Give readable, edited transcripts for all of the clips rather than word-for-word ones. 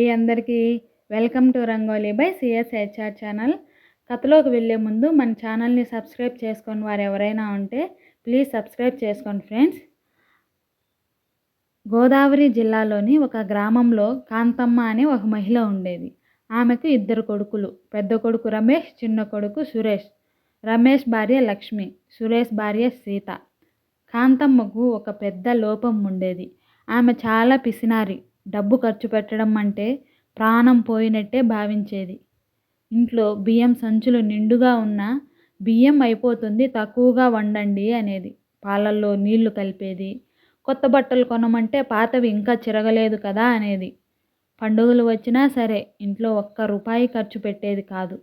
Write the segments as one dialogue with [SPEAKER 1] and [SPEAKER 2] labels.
[SPEAKER 1] అండి అందరికీ welcome to Rangoli by CSHR channel. కథలోకి వెళ్ళే ముందు మన ఛానల్ని సబ్స్క్రైబ్ చేసుకొని వారు ఎవరైనా ఉంటే ప్లీజ్ సబ్స్క్రైబ్ చేసుకోండి ఫ్రెండ్స్. గోదావరి జిల్లాలోని ఒక గ్రామంలో కాంతమ్మ అనే ఒక మహిళ ఉండేది. ఆమెకు 2 కొడుకులు. పెద్ద కొడుకు రమేష్, చిన్న కొడుకు సురేష్. రమేష్ భార్య లక్ష్మి, సురేష్ భార్య సీత. కాంతమ్మకు ఒక పెద్ద లోపం ఉండేది. ఆమె చాలా పిసినారి. డబ్బు ఖర్చు పెట్టడం అంటే ప్రాణం పోయినట్టే భావించేది. ఇంట్లో బియ్యం సంచులు నిండుగా ఉన్నా బియ్యం అయిపోతుంది, తక్కువగా వండండి అనేది. పాలల్లో నీళ్లు కలిపేది. కొత్త బట్టలు కొనమంటే పాతవి ఇంకా చిరగలేదు కదా అనేది. పండుగలు వచ్చినా సరే ఇంట్లో ఒక్క రూపాయి ఖర్చు పెట్టేది కాదు.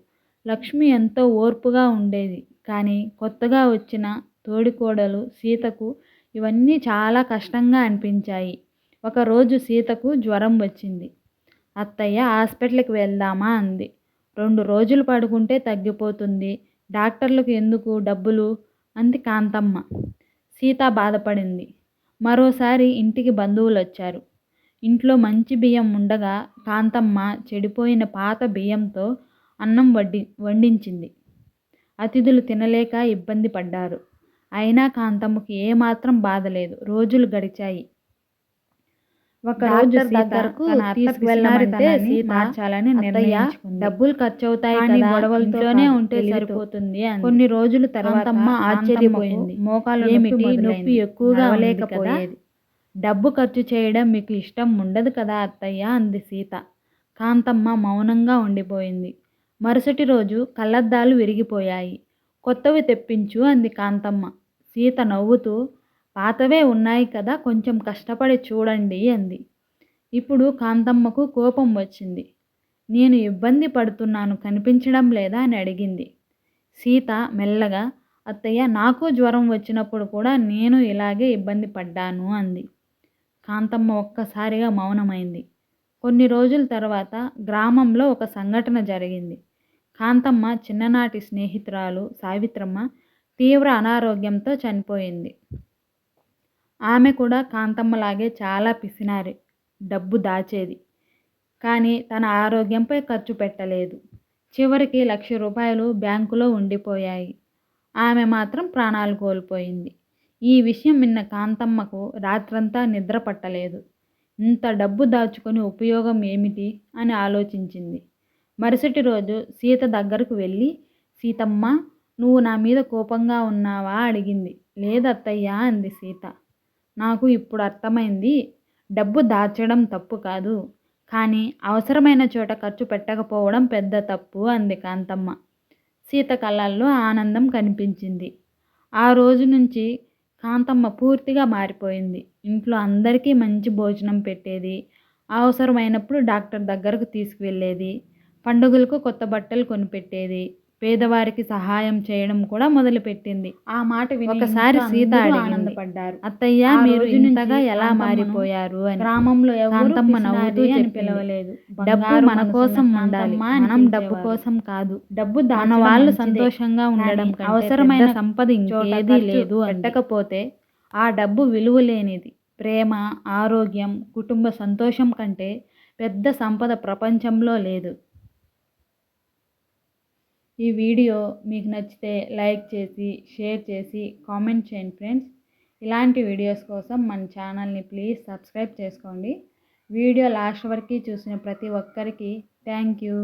[SPEAKER 1] లక్ష్మి ఎంతో ఓర్పుగా ఉండేది. కానీ కొత్తగా వచ్చిన తోడికోడలు సీతకు ఇవన్నీ చాలా కష్టంగా అనిపించాయి. ఒకరోజు సీతకు జ్వరం వచ్చింది. అత్తయ్య హాస్పిటల్కి వెళ్దామా అంది. 2 రోజులు పడుకుంటే తగ్గిపోతుంది, డాక్టర్లకు ఎందుకు డబ్బులు అంది కాంతమ్మ. సీత బాధపడింది. మరోసారి ఇంటికి బంధువులు వచ్చారు. ఇంట్లో మంచి బియ్యం ఉండగా కాంతమ్మ చెడిపోయిన పాత బియ్యంతో అన్నం వండించింది. అతిథులు తినలేక ఇబ్బంది పడ్డారు. అయినా కాంతమ్మకు ఏమాత్రం బాధ లేదు. రోజులు గడిచాయి. ఒకరోజు దగ్గరకు తీసుకువెళ్ళారంటే మార్చాలని నిర్ణయించుకుంది. డబ్బులు ఖర్చు అవుతాయి కానీ గొడవలతోనే ఉంటే సరిపోతుంది. కొన్ని రోజుల తర్వాత ఆశ్చర్యపోయింది. మోకాలు నొప్పి ఎక్కువగా లేకపోయేది. డబ్బు ఖర్చు చేయడం మీకు ఇష్టం ఉండదు కదా అత్తయ్య అంది సీత. కాంతమ్మ మౌనంగా ఉండిపోయింది. మరుసటి రోజు కళ్ళద్దాలు విరిగిపోయాయి. కొత్తవి తెప్పించు అంది కాంతమ్మ. సీత నవ్వుతూ పాతవే ఉన్నాయి కదా, కొంచెం కష్టపడి చూడండి అంది. ఇప్పుడు కాంతమ్మకు కోపం వచ్చింది. నేను ఇబ్బంది పడుతున్నాను కనిపించడం లేదా అని అడిగింది. సీత మెల్లగా అత్తయ్య నాకు జ్వరం వచ్చినప్పుడు కూడా నేను ఇలాగే ఇబ్బంది పడ్డాను అంది. కాంతమ్మ ఒక్కసారిగా మౌనమైంది. కొన్ని రోజుల తర్వాత గ్రామంలో ఒక సంఘటన జరిగింది. కాంతమ్మ చిన్ననాటి స్నేహితురాలు సావిత్రమ్మ తీవ్ర అనారోగ్యంతో చనిపోయింది. ఆమె కూడా కాంతమ్మలాగే చాలా పిసినారి. డబ్బు దాచేది కానీ తన ఆరోగ్యంపై ఖర్చు పెట్టలేదు. చివరికి 1,00,000 రూపాయలు బ్యాంకులో ఉండిపోయాయి. ఆమె మాత్రం ప్రాణాలు కోల్పోయింది. ఈ విషయం విన్న కాంతమ్మకు రాత్రంతా నిద్ర పట్టలేదు. ఇంత డబ్బు దాచుకొని ఉపయోగం ఏమిటి అని ఆలోచించింది. మరుసటి రోజు సీత దగ్గరకు వెళ్ళి, సీతమ్మ నువ్వు నా మీద కోపంగా ఉన్నావా అడిగింది. లేదత్తయ్య అంది సీత. నాకు ఇప్పుడు అర్థమైంది. డబ్బు దాచడం తప్పు కాదు, కానీ అవసరమైన చోట ఖర్చు పెట్టకపోవడం పెద్ద తప్పు అంది కాంతమ్మ. సీత కళ్ళల్లో ఆనందం కనిపించింది. ఆ రోజు నుంచి కాంతమ్మ పూర్తిగా మారిపోయింది. ఇంట్లో అందరికీ మంచి భోజనం పెట్టేది. అవసరమైనప్పుడు డాక్టర్ దగ్గరకు తీసుకువెళ్ళేది. పండుగలకు కొత్త బట్టలు కొనిపెట్టేది. పేదవారికి సహాయం చేయడం కూడా మొదలుపెట్టింది. ఆ మాట విని ఒకసారి సీత ఆనందపడ్డారు. అత్తయ్య మీరు ఇంతగా ఎలా మారిపోయారు అని. గ్రామంలో కాంతమ్మ నవ్వుతూ పిలవలేదు. డబ్బు మన కోసం ఉండాలి, మనం డబ్బు కోసం కాదు. డబ్బు మన వాళ్ళు సంతోషంగా ఉండడం అవసరమైన సంపద ఇంకేదీ లేదు. పెట్టకపోతే ఆ డబ్బు విలువ లేనిది. ప్రేమ, ఆరోగ్యం, కుటుంబ సంతోషం కంటే పెద్ద సంపద ప్రపంచంలో లేదు. ఈ వీడియో మీకు నచ్చితే లైక్ చేసి షేర్ చేసి కామెంట్ చేయండి ఫ్రెండ్స్. ఇలాంటి వీడియోస్ కోసం మన ఛానల్ని ప్లీజ్ సబ్స్క్రైబ్ చేసుకోండి. వీడియో లాస్ట్ వరకు చూసిన ప్రతి ఒక్కరికి థ్యాంక్ యూ.